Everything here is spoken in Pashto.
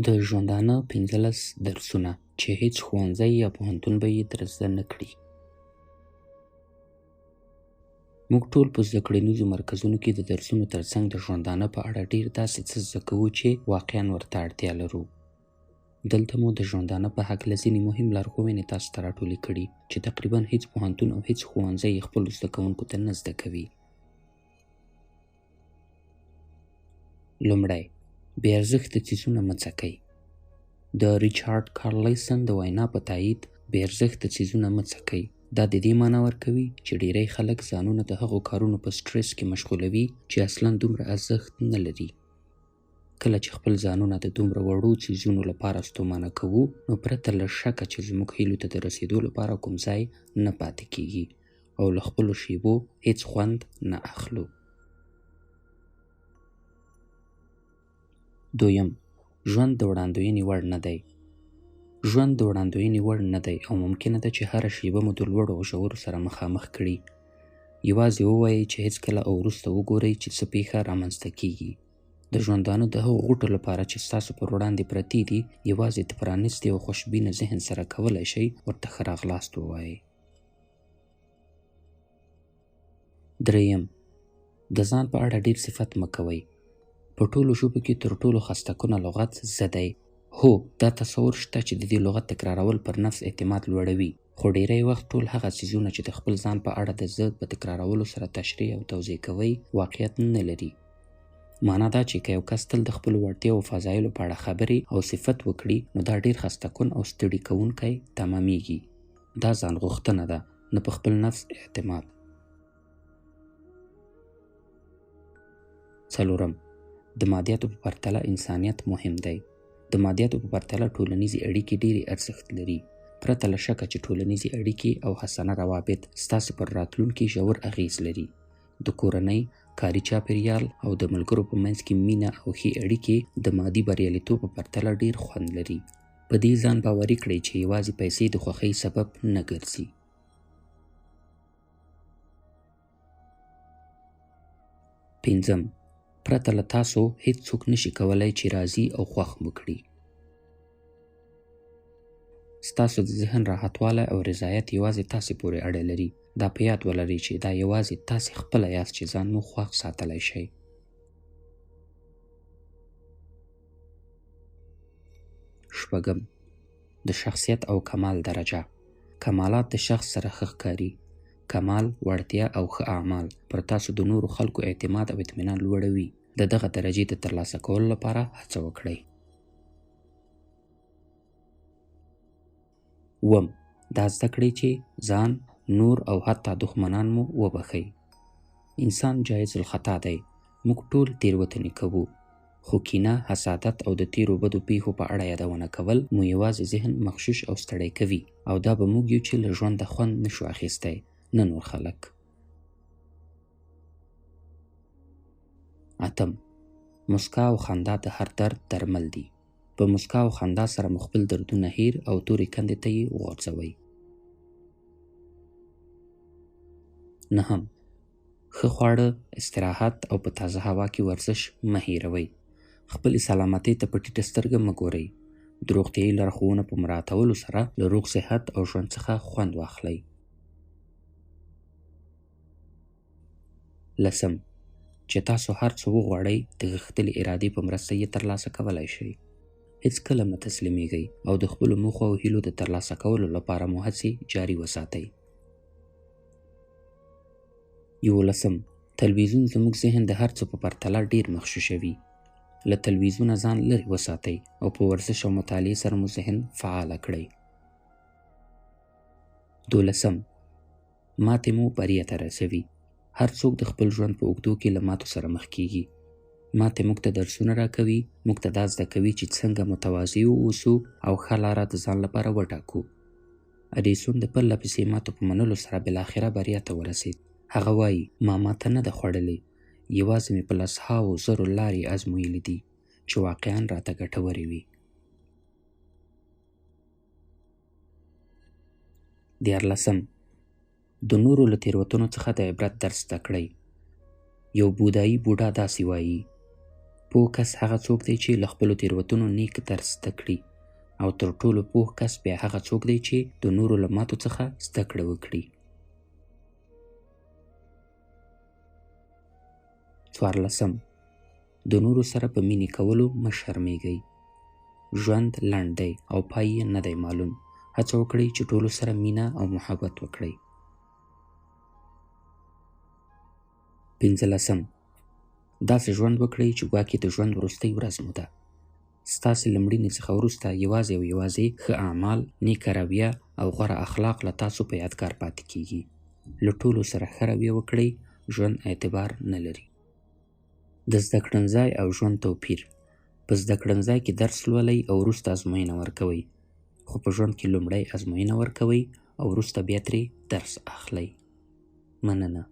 د ژوندانه 15 درسونه چې هیڅ ښوونځی یا پوهنتون به یې در زده نه کړي. موږ ټول په زده کړنیزو مرکزونو کې د درسونو ترڅنګ د ژوندانه په اړه ډیر داسې څه زده کوو چې واقعا ورته اړتیا لرو. دلته مو د ژوندانه په هکله ځینې مهم لارښوونې تاسو ته راټولې کړي چې تقریبا هیڅ پوهنتون او هیڅ ښوونځی یې خپلو زده کوونکو ته نه زده کوي. لومړی، بې ارزښته څیزونه مه څکئ. د ریچارډ کارلیسن د وینا په تایید بې ارزښته څیزونه مه څکئ. دا د دې معنی ورکوي چې ډیری خلک ځانونه د هغو کارونو په سټرس کې مشغولوي چې اصلا دومره ارزښت نه لري. کله چې خپل ځانونه د دومره وړو څیزونو لپاره ستومانه کوو، نو پرته له شکه چې زموږ هیلو ته د رسیدو لپاره کوم ځای نه پاتې کیږي او له خپلو شیبو هیڅ خوند نه اخلو. دویم، ژوند د وړاندوینې وړ نه دی. ژوند د وړاندوینې وړ نه دی او ممکنه ده چې هره شیبه مو د لوړو او ژورو سره مخامخ کړي. یوازې ووایئ چې هیڅکله او وروسته وګورئ چې څه پیښه رامنځته کیږي. د ژوندانه د هغو غوټو لپاره چې ستاسو پر وړاندې پرتې دي، یوازې د پرانیستې او خوشبینه ذهن سره کولی شئ ورته ښه راغلاست ووایئ. دریم، د ځان په اړه ډیر صفت مه کوئ. په ټولو ژبو کې تر ټولو خسته‌کنه لغت زه دی. هو، دا تصور شته چې د دې لغت تکرارول پر نفس اعتماد لوړوي، خو ډیری وخت ټول هغه څیزونه چې د خپل ځان په اړه د زه په تکرارولو سره تشریح او توضیح کوئ واقعیت نه لري. معنا دا چې که یو کس تل د خپلو وړتیاو او فضایلو په اړه خبرې او صفت وکړي، نو دا ډیر خسته‌کن او ستړي کوونکی تمامیږي. دا ځان غوښتنه ده، نه په خپل نفس اعتماد. څلورم، د مادیاتو په پرتله انسانیت مهم دی. د مادیاتو په پرتله ټولنیزې اړیکې ډېرې ارزښت لري. پرته له شکه چې ټولنیزې اړیکې او حسنه روابط ستاسې پر راتلونکي ژور اغیز لري. د کورنۍ، کاري چاپیریال او د ملګرو په منځ کې مینه او ښې اړیکې د مادي بریالیتوب په پرتله ډېر خوند لري. په دې ځان باوري کړئ چې یوازې پیسې د خوښۍ سبب نه ګرځي. پنځم، پرته له تاسو هیڅ څوک نشي کولای چې راضي او خوښ مو کړي. ستاسو د ذهن راحتوالی او رضایت یوازې تاسې پورې اړه لري. دا په یاد ولرئ چې دا یوازې تاسې خپله یاست چې ځان مو خوښ ساتلی شئ. شپږم، د شخصیت او کمال درجه. کمالات د شخص سره ښه ښکاري. کمال، وړتیا او ښه اعمال پر تاسو د نورو خلکو اعتماد او اطمینان لوړوي. د دغه درجې د ترلاسه کولو لپاره هڅه وکړئ. اووم، دا زده کړئ چې ځان، نور او حتی دښمنان مو وبښئ. انسان جایز الخطا دی. موږ ټول تېروتنې کوو، خو کینه، حسادت او د تیرو بدو پیښو په اړه یادونه کول مو یوازې ذهن مغشوش او ستړی کوي، او دا به موږ یو چې له ژونده خوند نشو اخیستی، نه نور خلک. اتم، مسکا او خندا د هر درد درمل دي. په مسکا او خندا سره مو خپل دردونه هیر او تورې کندې ته یې وغورځوئ. نهم، ښه خواړه، استراحت او په تازه هوا کې ورزش مه هیروئ. خپلې سلامتۍ ته په ټیټه سترګه مه ګورئ. د روغتیایي لارښوونو په مراعاتولو سره له روغ صحت او ژوند څخه خوند واخلئ. لسم، چې تاسو هر څه وغواړئ د غښتلې ارادې په مرسته یې ترلاسه کولی شئ. هیڅکله مه تسلیمیږئ او د خپلو موخو او هیلو د ترلاسه کولو لپاره مو هڅې جاري وساتئ. یولسم، تلویزیون زموږ ذهن د هر څه په پرتله ډیر مغشوشوي. له تلویزیونه ځان لرې وساتئ او په ورزش او مطالعې سره مو ذهن فعاله کړئ. دولسم، ماتې مو بریا ته رسوي. هر څوک د خپل ژوند په اوږدو کې له ماتو سره مخ کیږي. ماتې موږ ته درسونه راکوي، موږ ته دا زده کوي چې څنګه متواضع واوسو او ښه لاره د ځان لپاره وټاکو. اډیسون د پرله پسې ماتو په منلو سره بالاخره بریا ته ورسید. هغه وایي، ما ماته نه ده خوړلې، یوازې مې په لسهاوو زرو لارې ازمویلې دي چې واقعا راته ګټورې وي. دیارلسم، د نورو له تېروتنو څخه د عبرت درس زده کړئ. یو بودایي بوډا داسې وایي، پوه کس هغه څوک دی چې له خپلو تېروتنو نیک درس زده کړي، او تر ټولو پوه کس بیا هغه څوک دی چې د نورو له ماتو څخه زده کړه وکړي. 14 د نورو سره په مینې کولو مه شرمېږئ. ژوند لنډ دی او پای یې نه دی معلوم. هڅه وکړئ چې ټولو سره مینه او محبت وکړئ. 15 داسې ژوند وکړئ چې ګواکې د ژوند وروستۍ ورځ مو ده. ستاسې له مړینې څخه وروسته یوازې او یوازې ښه اعمال، نیکه رویه او غوره اخلاق له تاسو په یادګار پاتې کیږي. له ټولو سره ښه رویه وکړئ. ژوند اعتبار نه لري. د زده کړنځای او ژوند توپیر. په زده کړنځای کې درس لولئ او وروسته ازموینه ورکوئ، خو په ژوند کې لومړی ازموینه ورکوئ او وروسته بیا ترې درس اخلئ. مننه.